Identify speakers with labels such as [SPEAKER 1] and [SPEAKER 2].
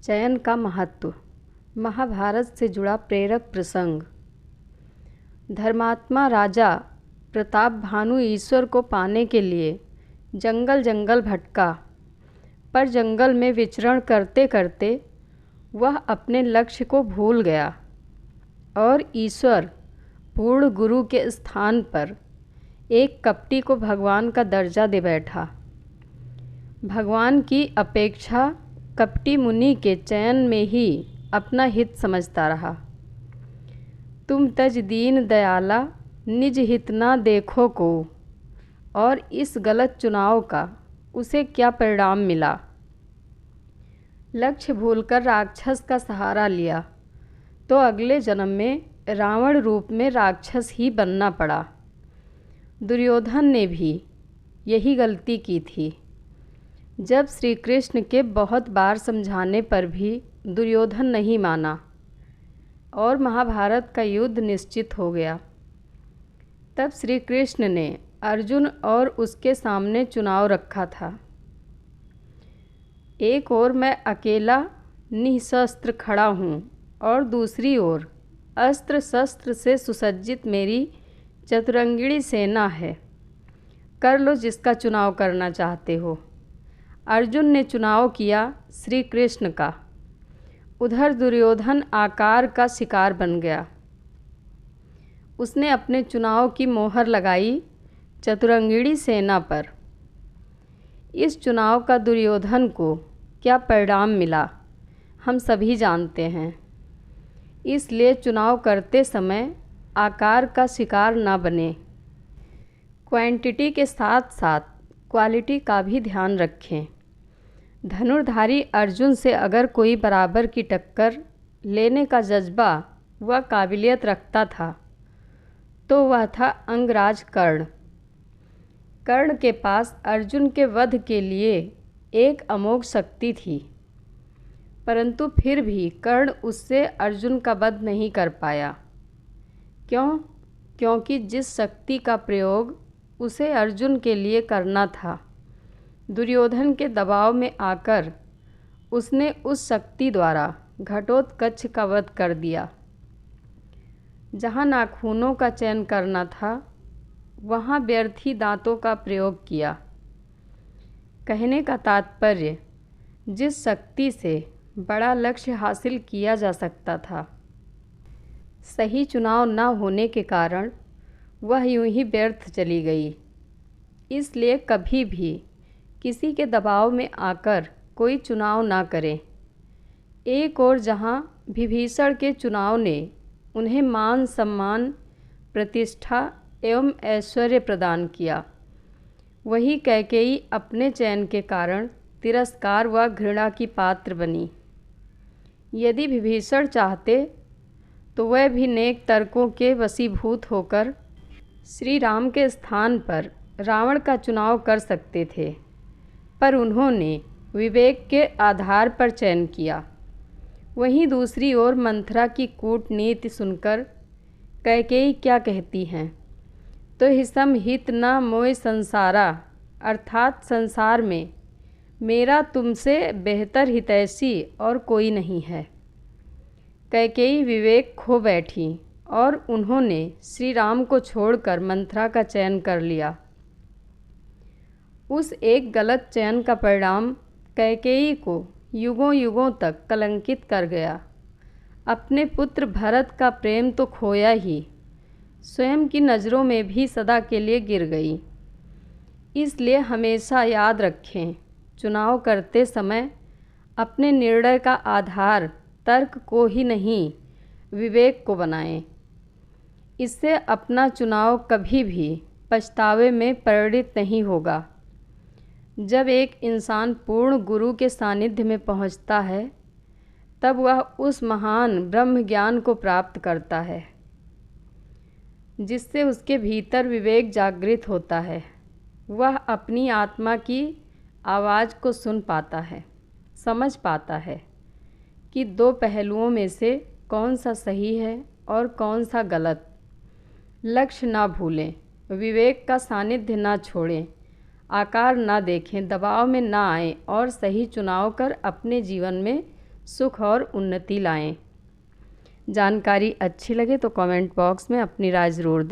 [SPEAKER 1] चयन का महत्व। महाभारत से जुड़ा प्रेरक प्रसंग। धर्मात्मा राजा प्रताप भानु ईश्वर को पाने के लिए जंगल जंगल भटका, पर जंगल में विचरण करते करते वह अपने लक्ष्य को भूल गया और ईश्वर पूर्ण गुरु के स्थान पर एक कपटी को भगवान का दर्जा दे बैठा। भगवान की अपेक्षा कपटी मुनि के चयन में ही अपना हित समझता रहा। तुम तज दीन दयाला निज हित ना देखो को, और इस गलत चुनाव का उसे क्या परिणाम मिला। लक्ष्य भूलकर राक्षस का सहारा लिया तो अगले जन्म में रावण रूप में राक्षस ही बनना पड़ा। दुर्योधन ने भी यही गलती की थी। जब श्री कृष्ण के बहुत बार समझाने पर भी दुर्योधन नहीं माना और महाभारत का युद्ध निश्चित हो गया, तब श्री कृष्ण ने अर्जुन और उसके सामने चुनाव रखा था। एक ओर मैं अकेला निशस्त्र खड़ा हूँ और दूसरी ओर अस्त्र शस्त्र से सुसज्जित मेरी चतुरंगिणी सेना है। कर लो जिसका चुनाव करना चाहते हो। अर्जुन ने चुनाव किया श्री कृष्ण का। उधर दुर्योधन आकार का शिकार बन गया। उसने अपने चुनाव की मोहर लगाई चतुरंगिणी सेना पर। इस चुनाव का दुर्योधन को क्या परिणाम मिला हम सभी जानते हैं। इसलिए चुनाव करते समय आकार का शिकार ना बने। क्वांटिटी के साथ साथ क्वालिटी का भी ध्यान रखें। धनुर्धारी अर्जुन से अगर कोई बराबर की टक्कर लेने का जज्बा व काबिलियत रखता था तो वह था अंगराज कर्ण। कर्ण के पास अर्जुन के वध के लिए एक अमोघ शक्ति थी, परंतु फिर भी कर्ण उससे अर्जुन का वध नहीं कर पाया। क्योंकि जिस शक्ति का प्रयोग उसे अर्जुन के लिए करना था, दुर्योधन के दबाव में आकर उसने उस शक्ति द्वारा घटोत्कच का वध कर दिया। जहाँ नाखूनों का चयन करना था वहाँ व्यर्थी दांतों का प्रयोग किया। कहने का तात्पर्य, जिस शक्ति से बड़ा लक्ष्य हासिल किया जा सकता था, सही चुनाव न होने के कारण वह यूं ही व्यर्थ चली गई। इसलिए कभी भी किसी के दबाव में आकर कोई चुनाव ना करें। एक और जहाँ विभीषण के चुनाव ने उन्हें मान सम्मान, प्रतिष्ठा एवं ऐश्वर्य प्रदान किया, वही कैकेयी अपने चयन के कारण तिरस्कार व घृणा की पात्र बनी। यदि विभीषण चाहते तो वह भी नेक तर्कों के वशीभूत होकर श्री राम के स्थान पर रावण का चुनाव कर सकते थे, पर उन्होंने विवेक के आधार पर चयन किया। वहीं दूसरी ओर मंथरा की कूटनीति सुनकर कैकेयी क्या कहती हैं, तो हिसम हित न मोय संसारा, अर्थात संसार में मेरा तुमसे बेहतर हितैषी और कोई नहीं है। कैकेयी विवेक खो बैठी और उन्होंने श्री राम को छोड़कर मंथरा का चयन कर लिया। उस एक गलत चयन का परिणाम कैकेयी को युगों युगों तक कलंकित कर गया। अपने पुत्र भरत का प्रेम तो खोया ही, स्वयं की नज़रों में भी सदा के लिए गिर गई। इसलिए हमेशा याद रखें, चुनाव करते समय अपने निर्णय का आधार तर्क को ही नहीं, विवेक को बनाएं। इससे अपना चुनाव कभी भी पछतावे में परिणित नहीं होगा। जब एक इंसान पूर्ण गुरु के सानिध्य में पहुंचता है, तब वह उस महान ब्रह्म ज्ञान को प्राप्त करता है जिससे उसके भीतर विवेक जागृत होता है। वह अपनी आत्मा की आवाज़ को सुन पाता है, समझ पाता है कि दो पहलुओं में से कौन सा सही है और कौन सा गलत। लक्ष्य ना भूलें, विवेक का सानिध्य ना छोड़ें, आकार ना देखें, दबाव में ना आएं और सही चुनाव कर अपने जीवन में सुख और उन्नति लाएं। जानकारी अच्छी लगे तो कमेंट बॉक्स में अपनी राय ज़रूर दें।